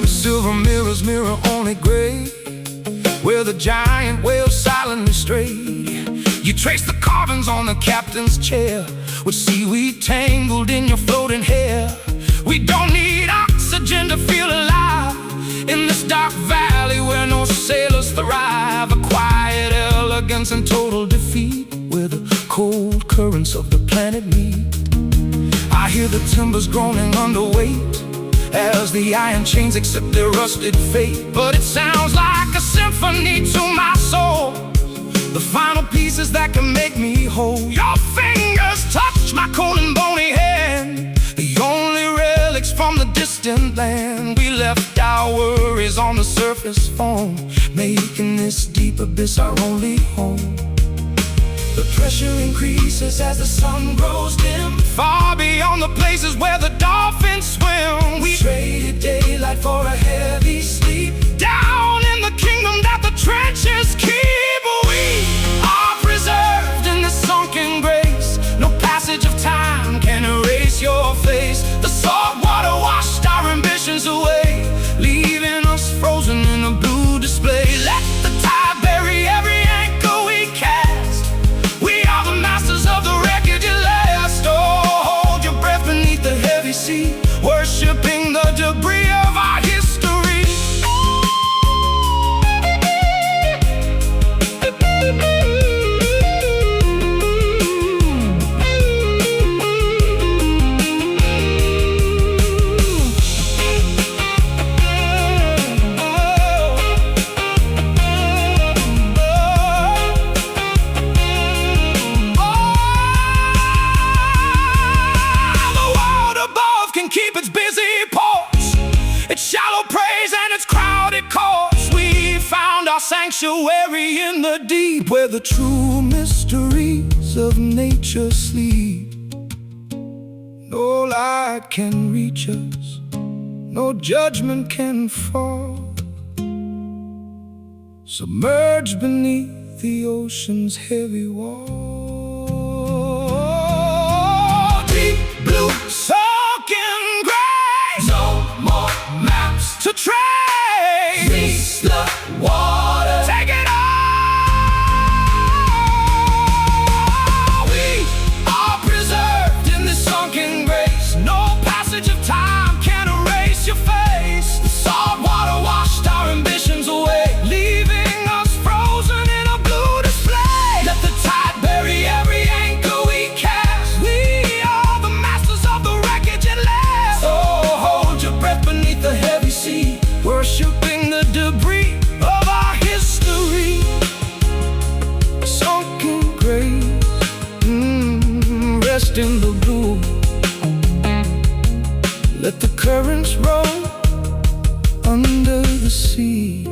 The silver mirrors mirror only gray, where the giant whale silently strayed. You trace the carvings on the captain's chair, with seaweed tangled in your floating hair. We don't need oxygen to feel alive, in this dark valley where no sailors thrive. A quiet elegance and total defeat, where the cold currents of the planet meet. I hear the timbers groaning underweight, as the iron chains accept their rusted fate. But it sounds like a symphony to my soul, the final pieces that can make me whole. Your fingers touch my cold and bony hand, the only relics from the distant land. We left our worries on the surface foam, making this deep abyss our only home. The pressure increases as the sun grows dim, far beyond the places where the dolphins swim. We traded daylight for a heavy sleep, down in the kingdom that the trenches keep. We are preserved in the sunken grave, sanctuary in the deep, where the true mysteries of nature sleep. No light can reach us, no judgment can fall. Submerged beneath the ocean's heavy wall. Deep blue, sunken gray, no more maps to trace. Freeze the water, take it all. We are preserved in this sunken grace. No passage of time can erase your face. The salt water washed our ambitions away, leaving us frozen in a blue display. Let the tide bury every anchor we cast. We are the masters of the wreckage at last. So hold your breath beneath the heavy sea, worshiping the debris of our history. Sunken grace, rest in the blue. Let the currents roll under the sea.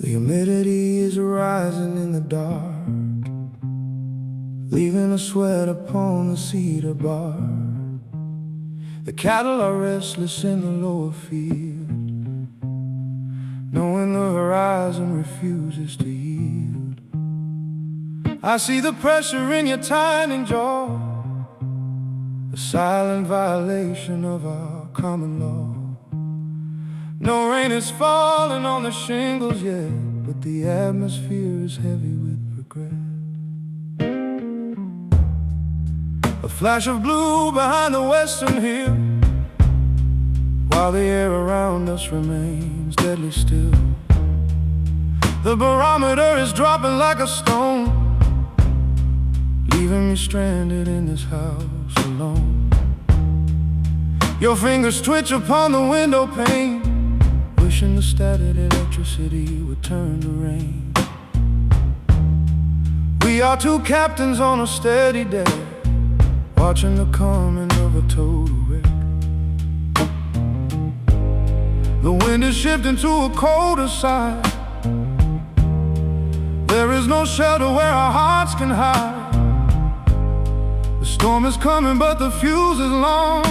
The humidity is rising in the dark, leaving a sweat upon the cedar bar. The cattle are restless in the lower field, knowing the horizon refuses to yield. I see the pressure in your tightening jaw, a silent violation of our common law. No rain is falling on the shingles yet, but the atmosphere is heavy with regret. A flash of blue behind the western hill, while the air around us remains deadly still. The barometer is dropping like a stone, leaving me stranded in this house alone. Your fingers twitch upon the window pane, wishing the static electricity would turn to rain. We are two captains on a steady day, watching the coming of a total wreck. The wind is shifting to a colder side. There is no shelter where our hearts can hide. The storm is coming, but the fuse is long.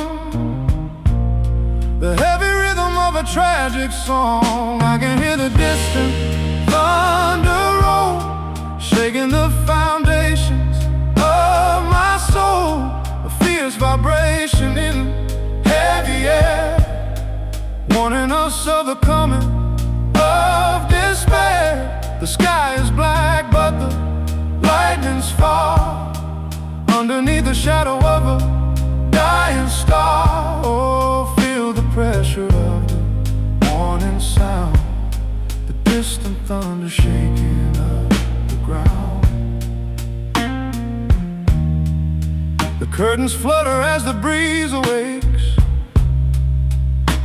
The heavy rhythm of a tragic song. I can hear the distant thunder roll, shaking the foundations of my soul. A fierce vibration in heavy air, warning us of the coming of despair. The sky is black, but the lightnings fall underneath the shadow of a dying star. Oh, feel the pressure of the warning sound, the distant thunder shaking up the ground. The curtains flutter as the breeze awakes,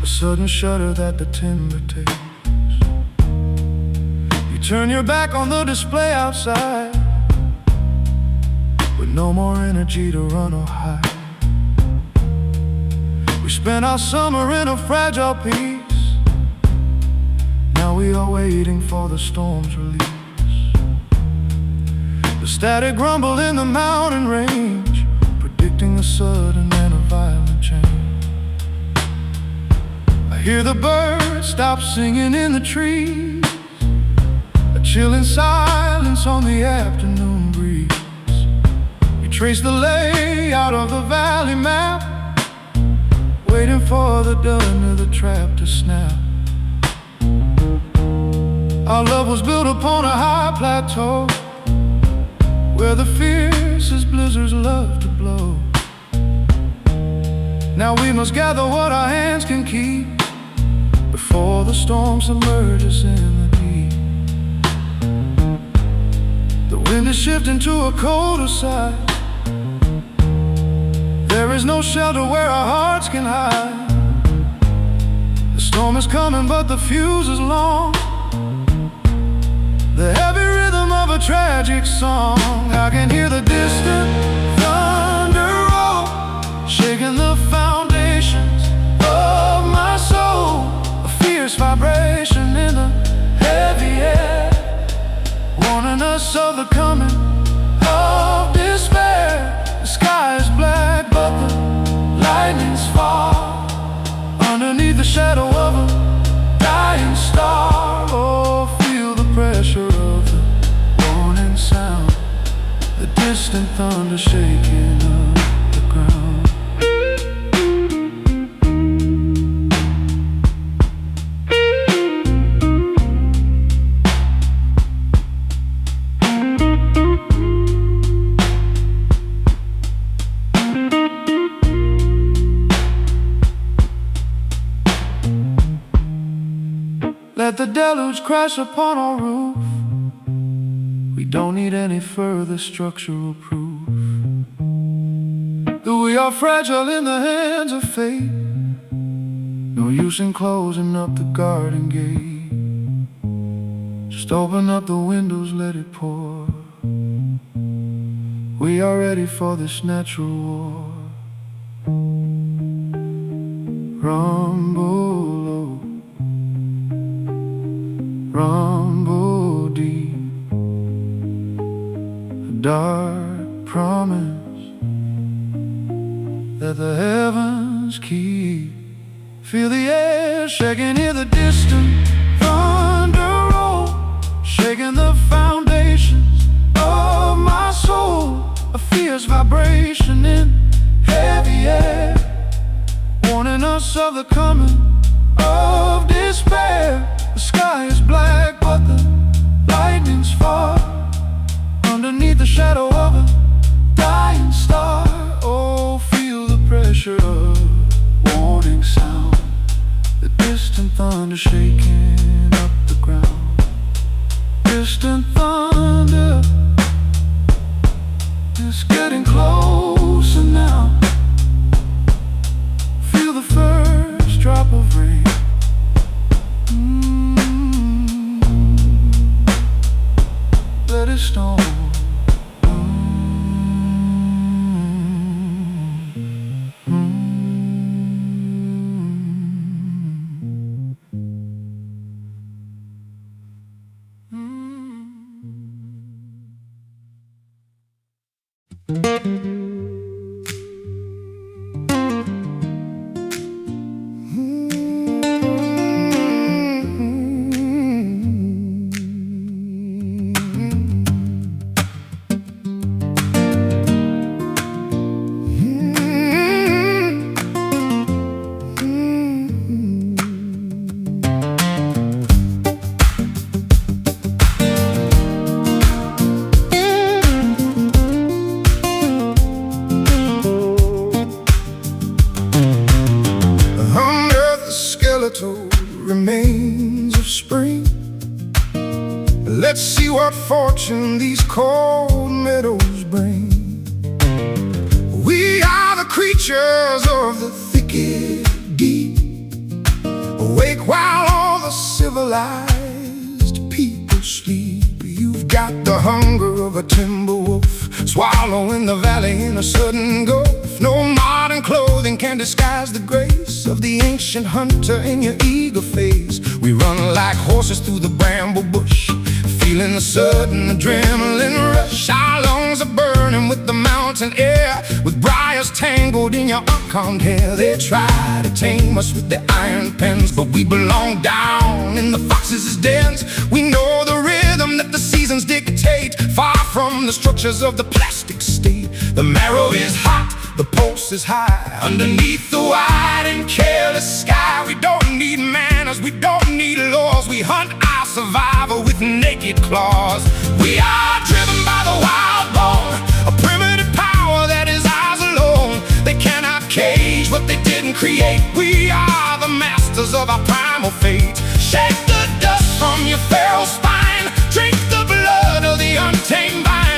a sudden shudder that the timber takes. You turn your back on the display outside, with no more energy to run or hide. We spent our summer in a fragile peace, now we are waiting for the storm's release. The static rumble in the mountain range, predicting a sudden and a violent change. I hear the birds stop singing in the trees, a chilling silence on the afternoon breeze. You trace the layout of the valley map, waiting for the dawn of the trap to snap. Our love was built upon a high plateau, where the fiercest blizzards love to blow. Now we must gather what our hands can keep, before the storm submerges in the deep. wind is shifting to a colder side. There is no shelter where our hearts can hide. The storm is coming, but the fuse is long. The heavy rhythm of a tragic song. I can hear the distant thunder roll, shaking the foundations of my soul. A fierce vibration in the heavy air, warning us of the coming of despair. The sky is black, but the lightning's far, underneath the shadow of a dying star. Oh, feel the pressure of the warning sound, the distant thunder shaking up the ground. Let the deluge crash upon our roof. We don't need any further structural proof that we are fragile in the hands of fate. No use in closing up the garden gate. Just open up the windows, let it pour. We are ready for this natural war. Rumble low, rumble deep, a dark promise that the heavens keep. Feel the air shaking, hear the distant thunder roll, shaking the foundations of my soul. A fierce vibration in heavy air, warning us of the coming of despair. The sky is black, but the lightning's far, underneath the shadow of a dying star. Oh, feel the pressure of warning sound, the distant thunder shaking up the ground. Distant thunder is getting closer now. Feel the first drop of rain. Let it storm. Remains of spring. Let's see what fortune these cold meadows bring. We are the creatures of the thicket deep, awake while all the civilized people sleep. You've got the hunger of a timber wolf, swallowing the valley in a sudden gulf. No modern clothing can disguise the grace of the ancient hunter in your eager face. We run like horses through the bramble bush, feeling the sudden adrenaline rush. Our lungs are burning with the mountain air, with briars tangled in your uncombed hair. They try to tame us with their iron pens, but we belong down in the foxes' dens. We know the rhythm that the seasons dictate, far from the structures of the plastic state. The marrow is hot, the pulse is high, underneath the wide and careless sky. We don't need manners, we don't need laws. We hunt our survival with naked claws. We are driven by the wild bone, a primitive power that is ours alone. They cannot cage what they didn't create. We are the masters of our primal fate. Shake the dust from your feral spine, drink the blood of the untamed vine.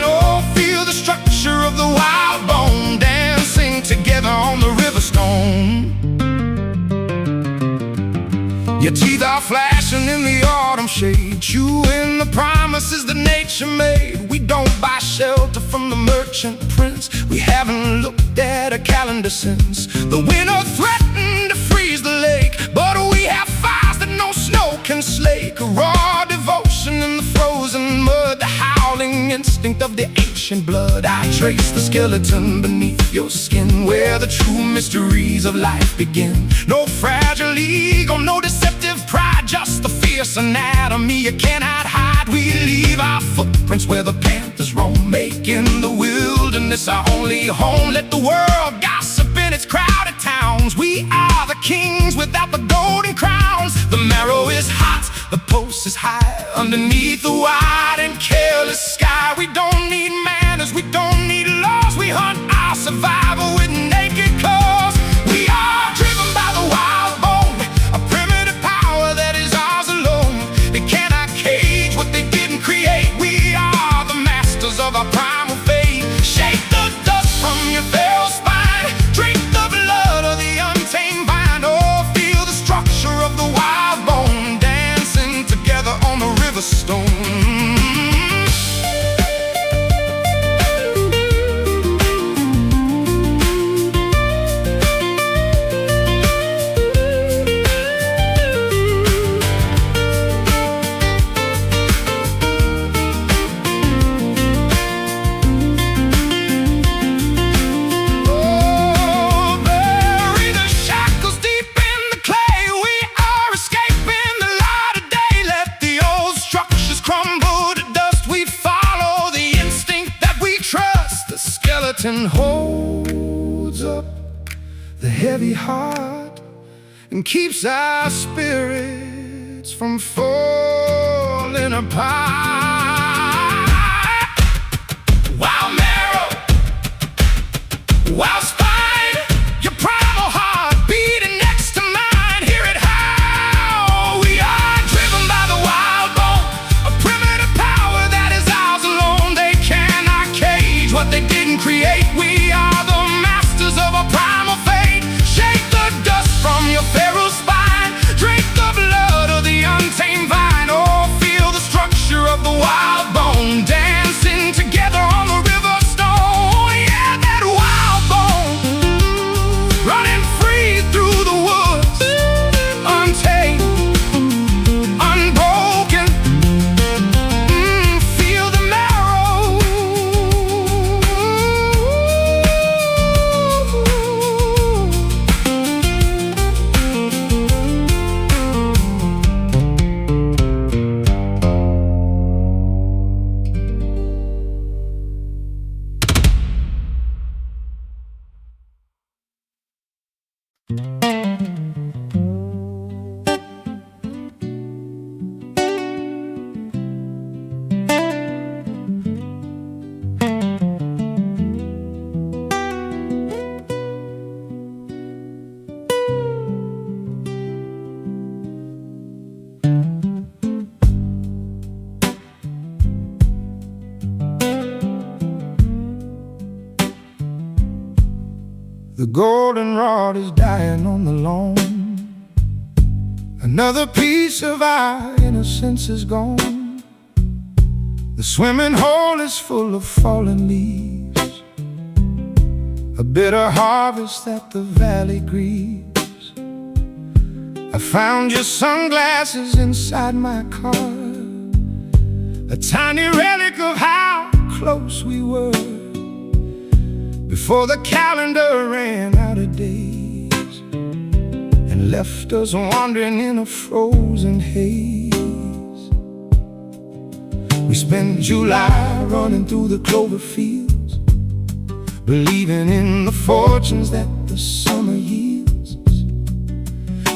Your teeth are flashing in the autumn shade, chewing the promises that nature made. We don't buy shelter from the merchant prince. We haven't looked at a calendar since the winter threatened to freeze the lake. But we have fires that no snow can slake, a raw devotion in the frozen mud, the howling instinct of the ancient blood. I trace the skeleton beneath your skin, where the true mysteries of life begin. No fragile ego, no deceptive pride, just the fierce anatomy you cannot hide. We leave our footprints where the panthers roam, making the wilderness our only home. Let the world gossip in its crowded towns. We are the kings without the golden crowns. The marrow is hot, the pulse is high, underneath the wide and careless sky. We don't need manners, we don't need laws. We hunt our survival with naked claws. We are driven by the wild bone, a primitive power that is ours alone. They cannot cage what they didn't create. We are the masters of our primal fate. Shake the dust from your feral spine, drink the blood of the untamed vine. Oh, feel the structure of the wild bone, dancing together on the river stone. Holds up the heavy heart and keeps our spirits from falling apart. Wild marrow, wild spine, your primal heart beating next to mine. Hear it howl. We are driven by the wild bone, a primitive power that is ours alone. They cannot cage what they didn't create. We are the masters of our primal fate. Shake the dust from your feral spine, drink the blood of the untamed vine. Oh, feel the structure of the wild bone, dancing together on the river stone. Yeah, that wild bone, running free through the woods, untamed, unbroken. Feel the marrow. The goldenrod is dying on the lawn. Another piece of our innocence is gone. The swimming hole is full of fallen leaves, a bitter harvest that the valley grieves. I found your sunglasses inside my car, a tiny relic of how close we were before the calendar ran out of days and left us wandering in a frozen haze. We spent July running through the clover fields, believing in the fortunes that the summer yields.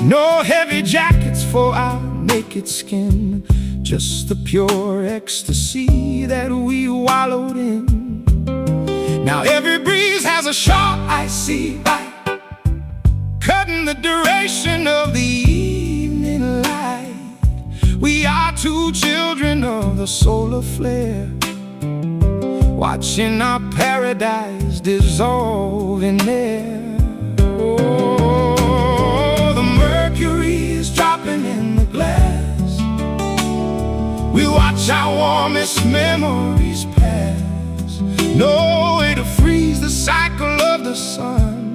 No heavy jackets for our naked skin, just the pure ecstasy that we wallowed in. Now every breeze has a sharp, icy bite, cutting the duration of the evening light. We are two children of the solar flare, watching our paradise dissolve in air. Oh, the mercury is dropping in watch our warmest memories pass. No way to freeze the cycle of the sun.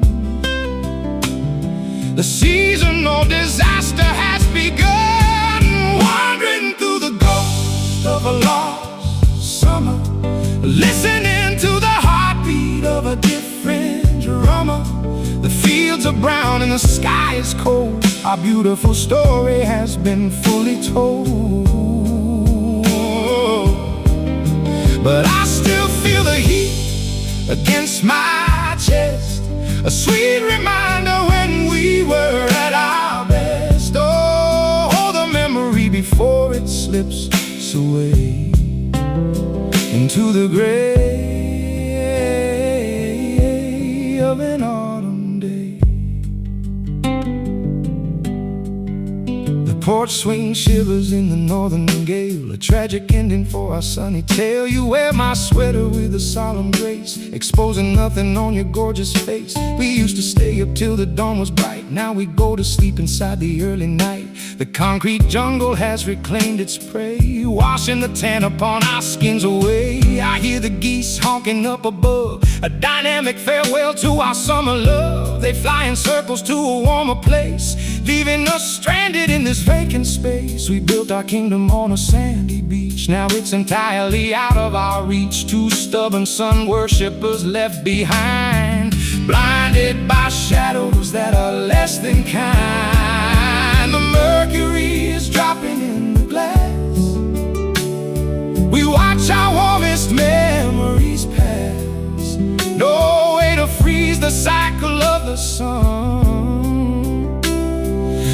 The seasonal disaster has begun, wandering through the ghost of a lost summer, listening to the heartbeat of a different drummer. The fields are brown and the sky is cold. Our beautiful story has been fully told. But I still feel the heat against my chest, a sweet reminder when we were at our best. Oh, the memory before it slips away into the gray of an autumn day. The porch swing shivers in the northern gale, a tragic ending for our sunny tale. You wear my sweater with a solemn grace, exposing nothing on your gorgeous face. We used to stay up till the dawn was bright, now we go to sleep inside the early night. The concrete jungle has reclaimed its prey, washing the tan upon our skins away. I hear the geese honking up above, a dynamic farewell to our summer love. They fly in circles to a warmer place, leaving us stranded in this vacant space. We built our kingdom on a sandy beach, now it's entirely out of our reach. Two stubborn sun worshippers left behind, blinded by shadows that are less than kind. The mercury is dropping in the glass, we watch our warmest memories pass. No way to freeze the cycle of the sun.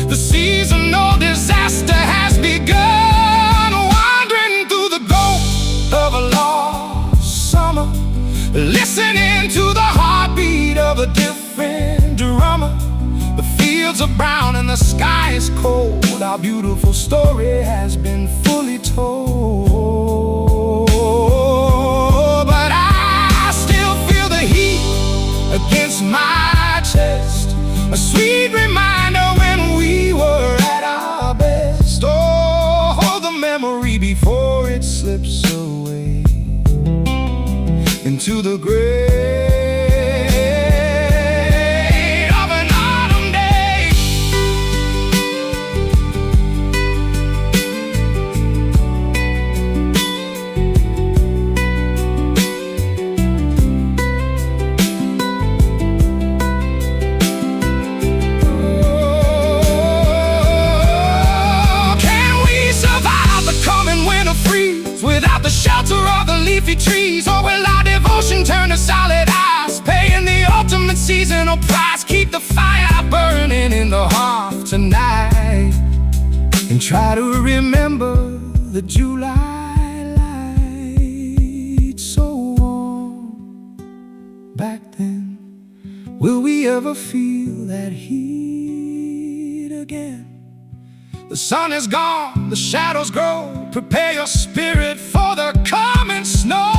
The seasonal disaster has begun, wandering through the ghost of a lost summer, listening to the heartbeat of a different drummer. The fields are brown and the sky is cold. Our beautiful story has been fully told. But I still feel the heat against my chest, a sweet reminder when we were at our best. Oh, the memory before it slips away into the grave of an autumn day. Oh, can we survive the coming winter freeze without the shelter of the leafy trees? Or will our devotion turn to solid ice, paying the ultimate seasonal price? Keep the fire burning in the hearth tonight, and try to remember the July light so warm back then. Will we ever feel that heat again? The sun is gone, the shadows grow. Prepare your spirit for the coming snow.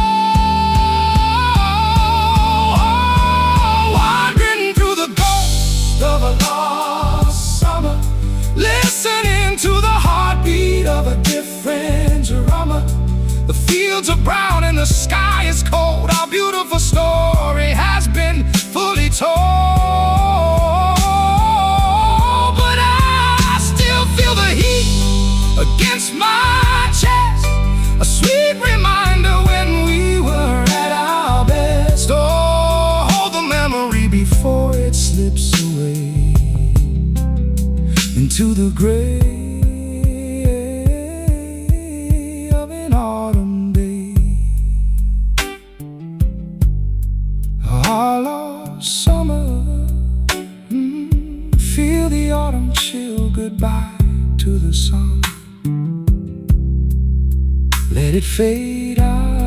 Wandering through the ghost of a lost summer, listening to the heartbeat of a different drummer. The fields are brown and the sky is cold. Our beautiful story has been fully told. Against my chest, a sweet reminder when we were at our best. Oh, the memory before it slips away into the gray of an autumn day. Our lost summer, feel the autumn chill goodbye to the sun. Let it fade out.